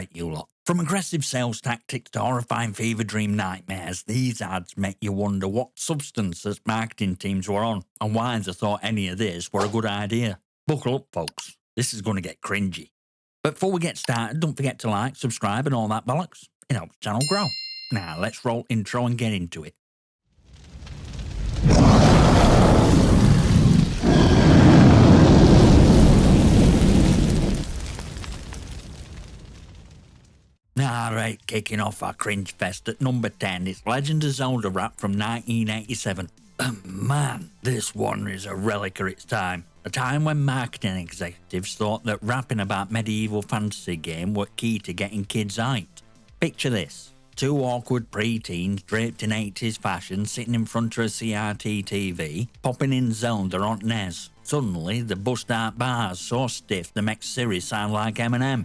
Alright, you lot. From aggressive sales tactics to horrifying fever dream nightmares, these ads make you wonder what substances marketing teams were on and why they thought any of this were a good idea. Buckle up, folks. This is going to get cringy. But before we get started, don't forget to like, subscribe and all that bollocks. It helps the channel grow. Now, let's roll intro and get into it. Alright, kicking off our cringe fest at number 10 is Legend of Zelda rap from 1987. Man, this one is a relic of its time. A time when marketing executives thought that rapping about medieval fantasy game were key to getting kids hyped. Picture this. Two awkward pre-teens draped in 80s fashion sitting in front of a CRT TV, popping in Zelda on NES. Suddenly, they bust out bars so stiff they make Siri sound like Eminem.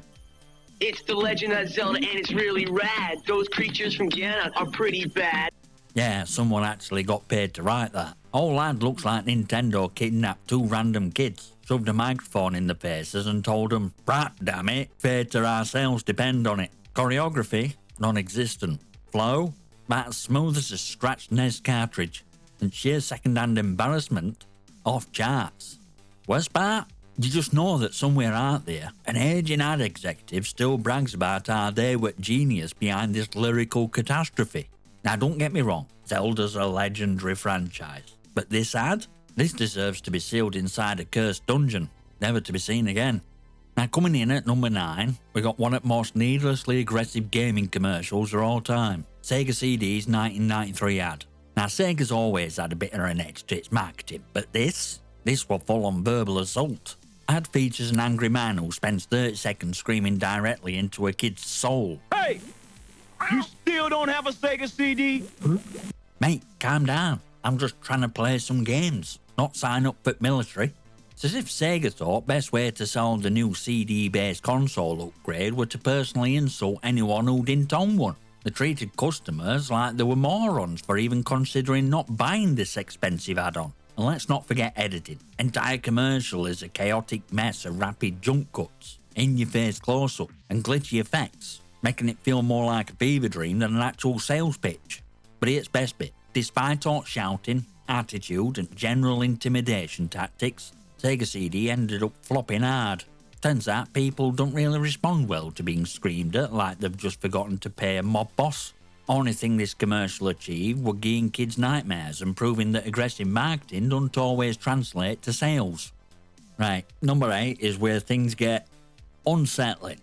It's the Legend of Zelda and it's really rad. Those creatures from Ganon are pretty bad. Yeah, someone actually got paid to write that. Old lad looks like Nintendo kidnapped two random kids, shoved a microphone in their faces and told them, "Right, damn it, fate or our sales depend on it." Choreography? Non-existent. Flow? About as smooth as a scratched NES cartridge. And sheer second-hand embarrassment? Off charts. Worst part? You just know that somewhere out there, an aging ad executive still brags about how they were genius behind this lyrical catastrophe. Now don't get me wrong, Zelda's a legendary franchise, but this ad? This deserves to be sealed inside a cursed dungeon, never to be seen again. Now coming in at number 9, we got one of the most needlessly aggressive gaming commercials of all time, Sega CD's 1993 ad. Now Sega's always had a bit of an edge to its marketing, but this was full on verbal assault. Ad features an angry man who spends 30 seconds screaming directly into a kid's soul. Hey! You still don't have a Sega CD? Mate, calm down. I'm just trying to play some games, not sign up for military. It's as if Sega thought best way to sell the new CD-based console upgrade were to personally insult anyone who didn't own one. They treated customers like they were morons for even considering not buying this expensive add-on. And let's not forget editing. Entire commercial is a chaotic mess of rapid jump cuts, in-your-face close-up, and glitchy effects, making it feel more like a fever dream than an actual sales pitch. But here's best bit. Despite all shouting, attitude, and general intimidation tactics, Sega CD ended up flopping hard. Turns out people don't really respond well to being screamed at like they've just forgotten to pay a mob boss. Only thing this commercial achieved were giving kids nightmares and proving that aggressive marketing don't always translate to sales. Right, number 8 is where things get unsettling.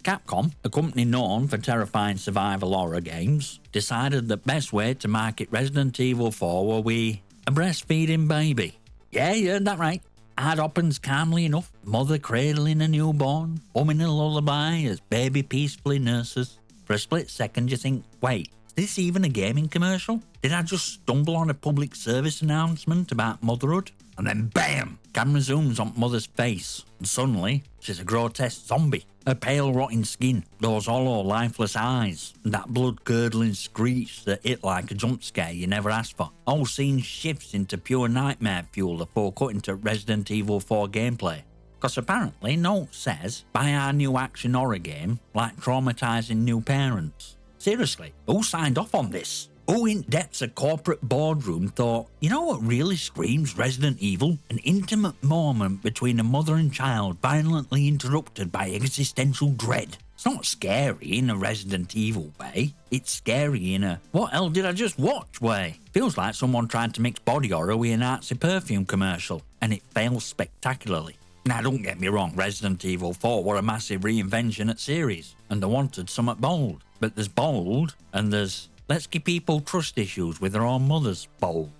Capcom, a company known for terrifying survival horror games, decided the best way to market Resident Evil 4 were with a breastfeeding baby. Yeah, you heard that right. Ad opens calmly enough, mother cradling a newborn, humming a lullaby as baby peacefully nurses. For a split second you think, wait, is this even a gaming commercial? Did I just stumble on a public service announcement about motherhood? And then BAM! Camera zooms on mother's face, and suddenly she's a grotesque zombie. Her pale rotting skin, those hollow lifeless eyes, and that blood-curdling screech that hit like a jump scare you never asked for. Whole scene shifts into pure nightmare fuel before cutting to Resident Evil 4 gameplay. Because apparently Note says, buy our new action horror game like traumatising new parents. Seriously, who signed off on this? Who in depths of corporate boardroom thought, you know what really screams Resident Evil? An intimate moment between a mother and child violently interrupted by existential dread. It's not scary in a Resident Evil way, it's scary in a what hell did I just watch way. Feels like someone tried to mix body horror with a Nazi perfume commercial, and it fails spectacularly. Now don't get me wrong, Resident Evil 4 were a massive reinvention at series, and they wanted something bold. But there's bold, and there's let's give people trust issues with their own mothers bold.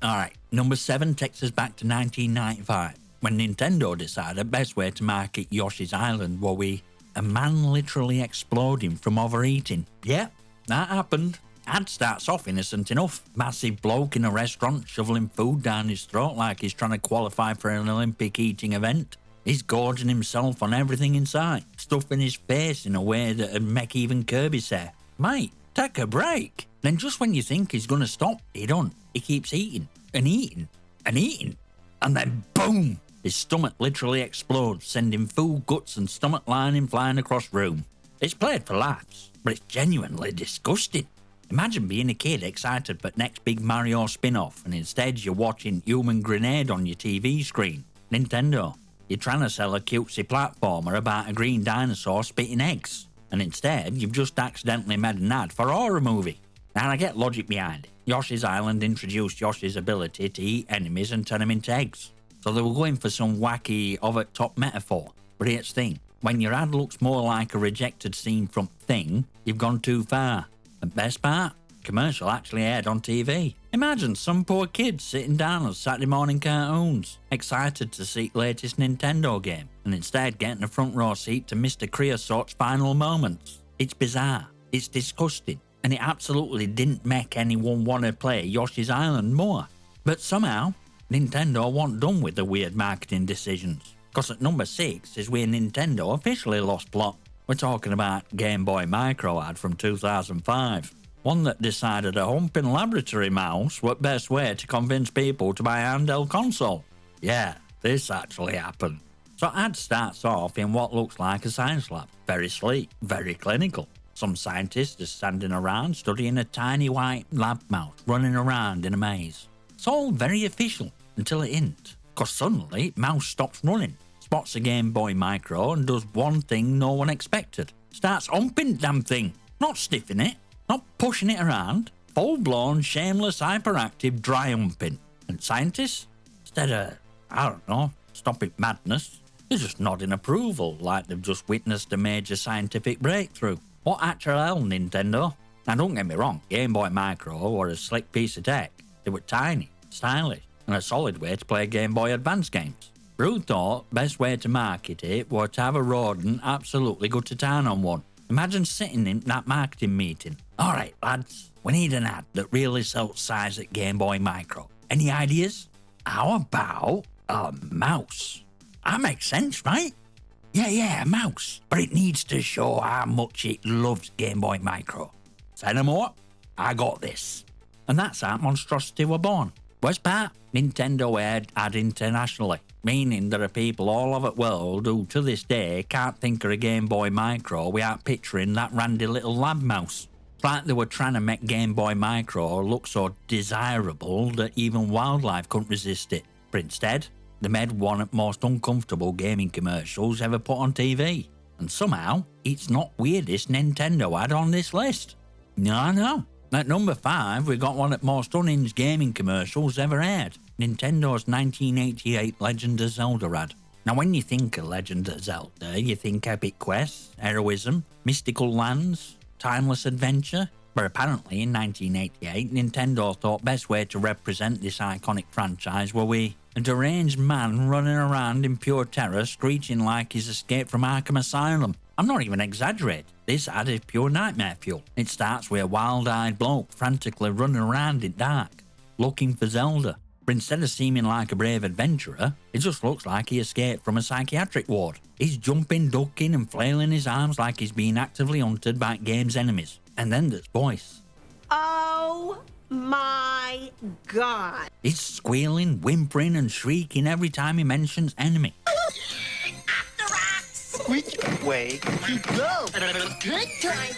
Alright, number 7 takes us back to 1995, when Nintendo decided best way to market Yoshi's Island were with a man literally exploding from overeating. Yep, that happened. Ad starts off innocent enough. Massive bloke in a restaurant shoveling food down his throat like he's trying to qualify for an Olympic eating event. He's gorging himself on everything in sight, stuffing his face in a way that'd make even Kirby say, "Mate, take a break." Then just when you think he's gonna stop, he don't. He keeps eating, and eating, and eating. And then boom! His stomach literally explodes, sending food, guts and stomach lining flying across room. It's played for laughs, but it's genuinely disgusting. Imagine being a kid excited for next big Mario spin-off and instead you're watching Human Grenade on your TV screen. Nintendo, you're trying to sell a cutesy platformer about a green dinosaur spitting eggs, and instead you've just accidentally made an ad for a horror movie. Now I get logic behind it. Yoshi's Island introduced Yoshi's ability to eat enemies and turn them into eggs. So they were going for some wacky over-the-top metaphor. But here's the thing, when your ad looks more like a rejected scene from Thing, you've gone too far. And best part, the commercial actually aired on TV. Imagine some poor kids sitting down on Saturday morning cartoons, excited to see the latest Nintendo game, and instead getting a front row seat to Mr. Creosote's final moments. It's bizarre, it's disgusting, and it absolutely didn't make anyone want to play Yoshi's Island more. But somehow, Nintendo wasn't done with the weird marketing decisions, because at number 6 is where Nintendo officially lost plot. We're talking about Game Boy Micro ad from 2005, one that decided a humping laboratory mouse was the best way to convince people to buy a handheld console. Yeah, this actually happened. So ad starts off in what looks like a science lab, very sleek, very clinical. Some scientists are standing around studying a tiny white lab mouse running around in a maze. It's all very official until it isn't, because suddenly mouse stops running, spots a Game Boy Micro and does one thing no one expected. Starts humping the damn thing, not sniffing it, not pushing it around, full-blown, shameless, hyperactive dry humping. And scientists, instead of, I don't know, stopping madness, they're just nodding approval like they've just witnessed a major scientific breakthrough. What actual hell, Nintendo? Now don't get me wrong, Game Boy Micro were a slick piece of tech. They were tiny, stylish, and a solid way to play Game Boy Advance games. Rude thought best way to market it was to have a rodent absolutely go to town on one. Imagine sitting in that marketing meeting. Alright lads, we need an ad that really sells size at Game Boy Micro. Any ideas? How about a mouse? That makes sense, right? Yeah, a mouse. But it needs to show how much it loves Game Boy Micro. Say no more, I got this. And that's how monstrosity were born. Worst part, Nintendo aired ad internationally, meaning there are people all over the world who to this day can't think of a Game Boy Micro without picturing that randy little lab mouse. It's like they were trying to make Game Boy Micro look so desirable that even wildlife couldn't resist it. But instead, they made one of the most uncomfortable gaming commercials ever put on TV. And somehow, it's not weirdest Nintendo ad on this list. No. At number 5, we got one of the most unhinged gaming commercials ever aired, Nintendo's 1988 Legend of Zelda ad. Now when you think of Legend of Zelda, you think epic quests, heroism, mystical lands, timeless adventure. But apparently in 1988, Nintendo thought best way to represent this iconic franchise were with a deranged man running around in pure terror screeching like he's escaped from Arkham Asylum. I'm not even exaggerating. This ad is pure nightmare fuel. It starts with a wild-eyed bloke frantically running around in dark, looking for Zelda. But instead of seeming like a brave adventurer, it just looks like he escaped from a psychiatric ward. He's jumping, ducking and flailing his arms like he's being actively hunted by the game's enemies. And then there's voice. Oh my God. He's squealing, whimpering and shrieking every time he mentions enemy. Which way to go? Good times.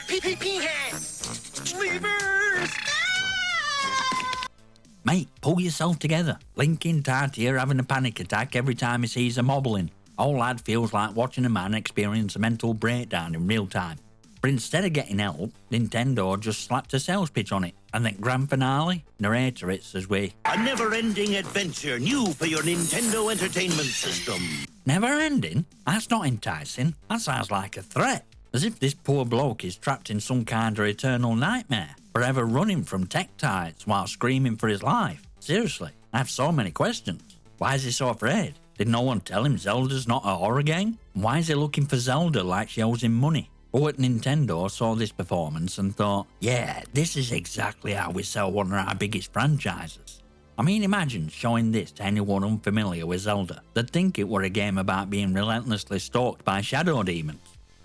Pee hands. Levers. Mate, pull yourself together. Linkin Tart here having a panic attack every time he sees a mobbling. Old lad feels like watching a man experience a mental breakdown in real time. But instead of getting help, Nintendo just slapped a sales pitch on it. And then grand finale, narrator it says we... A never-ending adventure new for your Nintendo Entertainment System. Never ending? That's not enticing. That sounds like a threat. As if this poor bloke is trapped in some kind of eternal nightmare, forever running from tech tides while screaming for his life. Seriously, I have so many questions. Why is he so afraid? Did no one tell him Zelda's not a horror game? Why is he looking for Zelda like she owes him money? Who at Nintendo saw this performance and thought, yeah, this is exactly how we sell one of our biggest franchises. I mean, imagine showing this to anyone unfamiliar with Zelda. They'd think it were a game about being relentlessly stalked by shadow demons.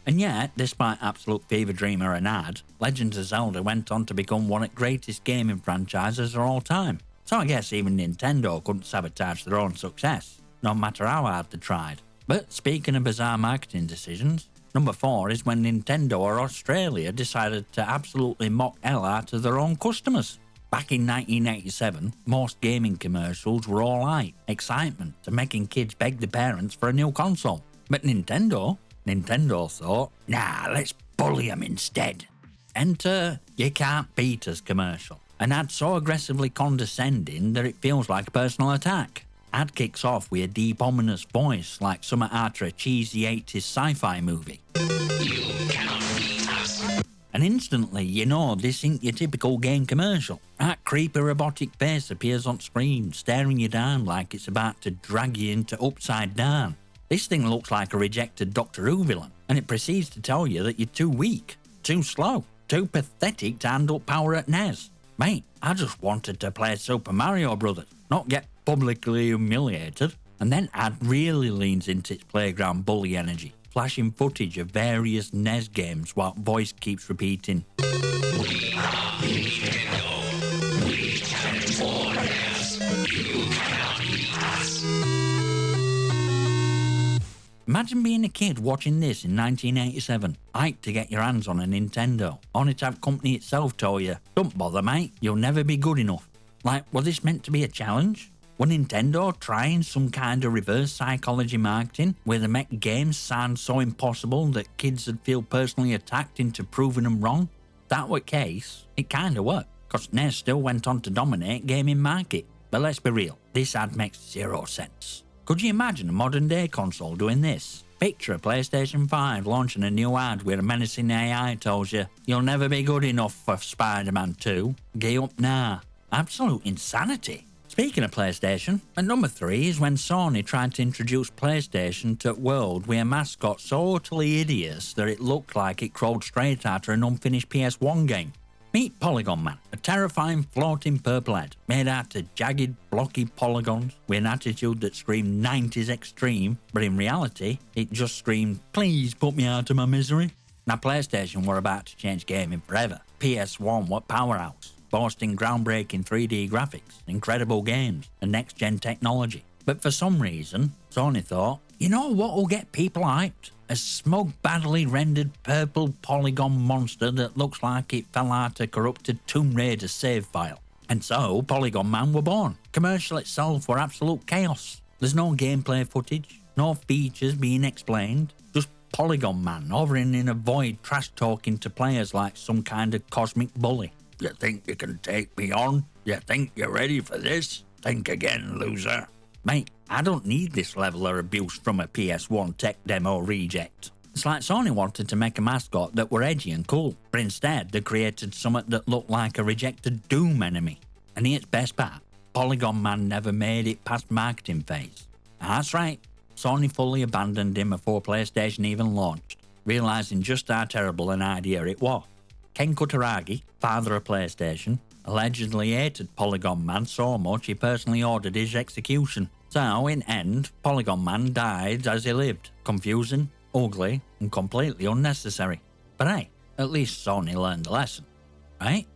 And yet, despite absolute fever dream or an ad, Legend of Zelda went on to become one of the greatest gaming franchises of all time. So I guess even Nintendo couldn't sabotage their own success, no matter how hard they tried. But speaking of bizarre marketing decisions, number 4 is when Nintendo or Australia decided to absolutely mock hell out of their own customers. Back in 1987, most gaming commercials were all hype, excitement, and making kids beg their parents for a new console. But Nintendo thought, nah, let's bully them instead. Enter "You Can't Beat Us" commercial. An ad so aggressively condescending that it feels like a personal attack. Ad kicks off with a deep, ominous voice like something after a cheesy 80s sci-fi movie. And instantly, you know this ain't your typical game commercial. That creepy robotic face appears on screen, staring you down like it's about to drag you into Upside Down. This thing looks like a rejected Doctor Who villain, and it proceeds to tell you that you're too weak, too slow, too pathetic to handle power at NES. Mate, I just wanted to play Super Mario Brothers, not get publicly humiliated. And then ad really leans into its playground bully energy, flashing footage of various NES games while voice keeps repeating. Imagine being a kid watching this in 1987, hyped to get your hands on a Nintendo, only to have company itself tell you, don't bother mate, you'll never be good enough. Like, was this meant to be a challenge? Were Nintendo trying some kind of reverse psychology marketing where they make games sound so impossible that kids would feel personally attacked into proving them wrong? If that were the case, it kinda worked, cause NES still went on to dominate gaming market. But let's be real, this ad makes zero sense. Could you imagine a modern day console doing this? Picture a PlayStation 5 launching a new ad where a menacing AI tells you, you'll never be good enough for Spider-Man 2, gear up now. Absolute insanity. Speaking of PlayStation, at number 3 is when Sony tried to introduce PlayStation to a world with a mascot so utterly hideous that it looked like it crawled straight out of an unfinished PS1 game. Meet Polygon Man, a terrifying floating purple head made out of jagged, blocky polygons with an attitude that screamed 90s extreme, but in reality, it just screamed, please put me out of my misery. Now PlayStation were about to change gaming forever. PS1 were powerhouse, boasting groundbreaking 3D graphics, incredible games, and next-gen technology. But for some reason, Sony thought, you know what will get people hyped? A smug, badly rendered purple polygon monster that looks like it fell out a corrupted Tomb Raider save file. And so, Polygon Man were born. Commercial itself were absolute chaos. There's no gameplay footage, no features being explained, just Polygon Man hovering in a void trash-talking to players like some kind of cosmic bully. You think you can take me on? You think you're ready for this? Think again, loser. Mate, I don't need this level of abuse from a PS1 tech demo reject. It's like Sony wanted to make a mascot that were edgy and cool, but instead they created something that looked like a rejected Doom enemy. And here's best part, Polygon Man never made it past marketing phase. That's right, Sony fully abandoned him before PlayStation even launched, realising just how terrible an idea it was. Ken Kutaragi, father of PlayStation, allegedly hated Polygon Man so much he personally ordered his execution. So, in end, Polygon Man died as he lived. Confusing, ugly, and completely unnecessary. But hey, at least Sony learned the lesson, right?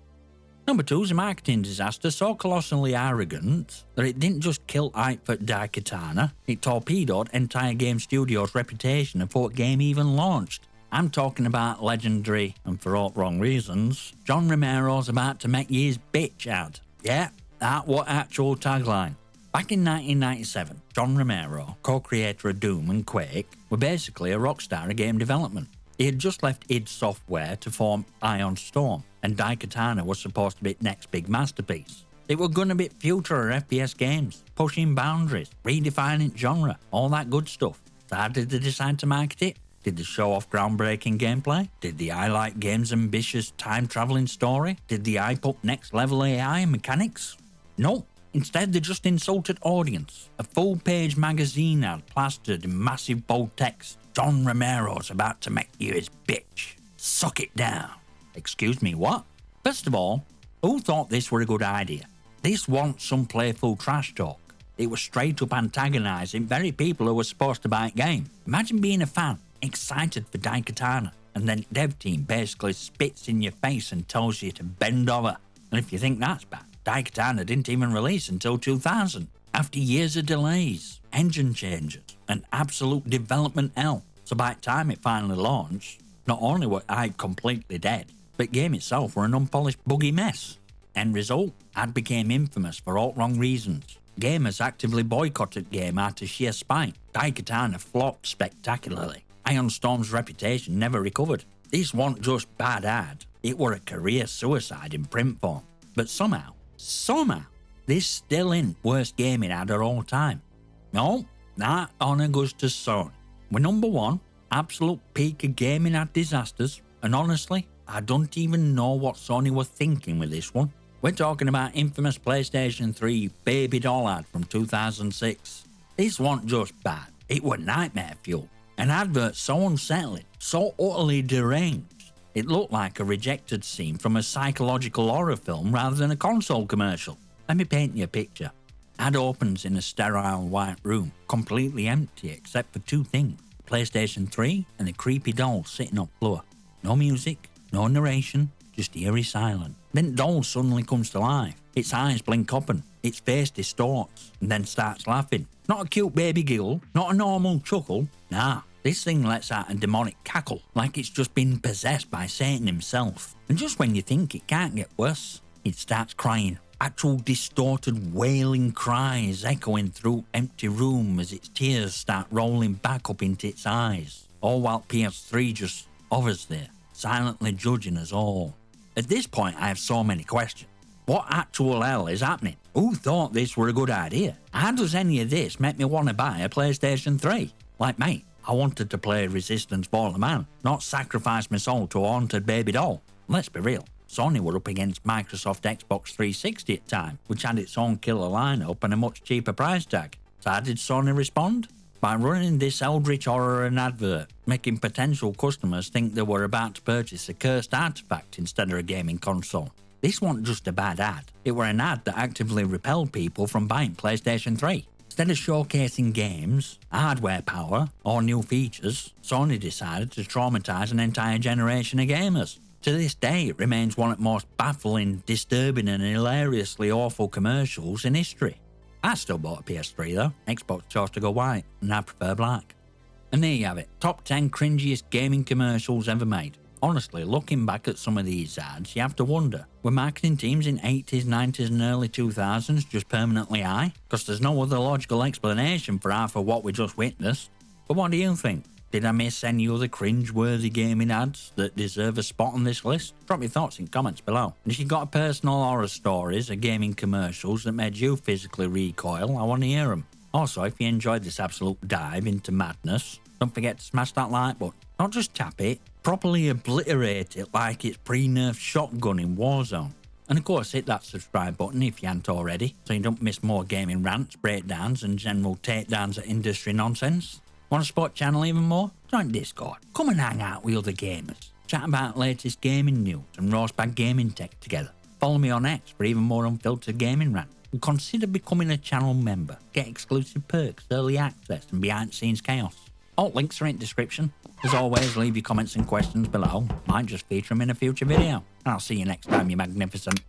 Number 2 is a marketing disaster so colossally arrogant that it didn't just kill hype for Daikatana, it torpedoed entire game studio's reputation before the game even launched. I'm talking about legendary, and for all wrong reasons, John Romero's about to make you his bitch ad. Yeah, that was actual tagline. Back in 1997, John Romero, co-creator of Doom and Quake, were basically a rock star of game development. He had just left id Software to form Ion Storm, and Daikatana was supposed to be its next big masterpiece. It was gonna be future of FPS games, pushing boundaries, redefining genre, all that good stuff. So how did they decide to market it? Did they show off groundbreaking gameplay? Did they highlight game's ambitious time-traveling story? Did they hype up next-level AI and mechanics? No. Instead, they just insulted audience. A full-page magazine ad plastered in massive bold text. John Romero's about to make you his bitch. Suck it down. Excuse me, what? First of all, who thought this were a good idea? This wasn't some playful trash talk. It was straight up antagonising very people who were supposed to buy a game. Imagine being a fan, excited for Daikatana, and then dev team basically spits in your face and tells you to bend over. And if you think that's bad, Daikatana didn't even release until 2000. After years of delays, engine changes, and absolute development hell. So by the time it finally launched, not only were I completely dead, but the game itself were an unpolished buggy mess. End result, I became infamous for all wrong reasons. Gamers actively boycotted the game out of sheer spite. Daikatana flopped spectacularly. Ion Storm's reputation never recovered. This wasn't just bad ad, it were a career suicide in print form. But somehow, this still ain't worst gaming ad of all time. No, that honour goes to Sony. We're number one, absolute peak of gaming ad disasters, and honestly, I don't even know what Sony were thinking with this one. We're talking about infamous PlayStation 3 baby doll ad from 2006. This wasn't just bad, it were nightmare fuel. An advert so unsettling, so utterly deranged, it looked like a rejected scene from a psychological horror film rather than a console commercial. Let me paint you a picture. Ad opens in a sterile white room, completely empty except for two things. PlayStation 3 and a creepy doll sitting on floor. No music, no narration, just eerie silence. Then the doll suddenly comes to life. Its eyes blink open, its face distorts, and then starts laughing. Not a cute baby giggle, not a normal chuckle. Nah, this thing lets out a demonic cackle, like it's just been possessed by Satan himself. And just when you think it can't get worse, it starts crying. Actual distorted wailing cries echoing through empty room as its tears start rolling back up into its eyes. All while PS3 just hovers there, silently judging us all. At this point I have so many questions. What actual hell is happening? Who thought this were a good idea? How does any of this make me want to buy a PlayStation 3? Like mate, I wanted to play Resistance Fall of Man, not sacrifice my soul to a haunted baby doll. Let's be real. Sony were up against Microsoft Xbox 360 at the time, which had its own killer lineup and a much cheaper price tag. So how did Sony respond? By running this eldritch horror and advert, making potential customers think they were about to purchase a cursed artifact instead of a gaming console. This wasn't just a bad ad, it were an ad that actively repelled people from buying PlayStation 3. Instead of showcasing games, hardware power, or new features, Sony decided to traumatise an entire generation of gamers. To this day, it remains one of the most baffling, disturbing and hilariously awful commercials in history. I still bought a PS3 though, Xbox chose to go white, and I prefer black. And there you have it, top 10 cringiest gaming commercials ever made. Honestly, looking back at some of these ads, you have to wonder, were marketing teams in 80s, 90s and early 2000s just permanently high? Because there's no other logical explanation for half of what we just witnessed. But what do you think? Did I miss any other cringe-worthy gaming ads that deserve a spot on this list? Drop your thoughts in comments below. And if you've got personal horror stories or gaming commercials that made you physically recoil, I want to hear them. Also, if you enjoyed this absolute dive into madness, don't forget to smash that like button. Not just tap it, properly obliterate it like it's pre-nerfed shotgun in Warzone. And of course, hit that subscribe button if you haven't already, so you don't miss more gaming rants, breakdowns and general takedowns of industry nonsense. Want to support the channel even more? Join Discord. Come and hang out with other gamers. Chat about latest gaming news and roast bad gaming tech together. Follow me on X for even more unfiltered gaming rant. And consider becoming a channel member. Get exclusive perks, early access and behind the scenes chaos. All links are in the description. As always, leave your comments and questions below. Might just feature them in a future video. And I'll see you next time, you magnificent.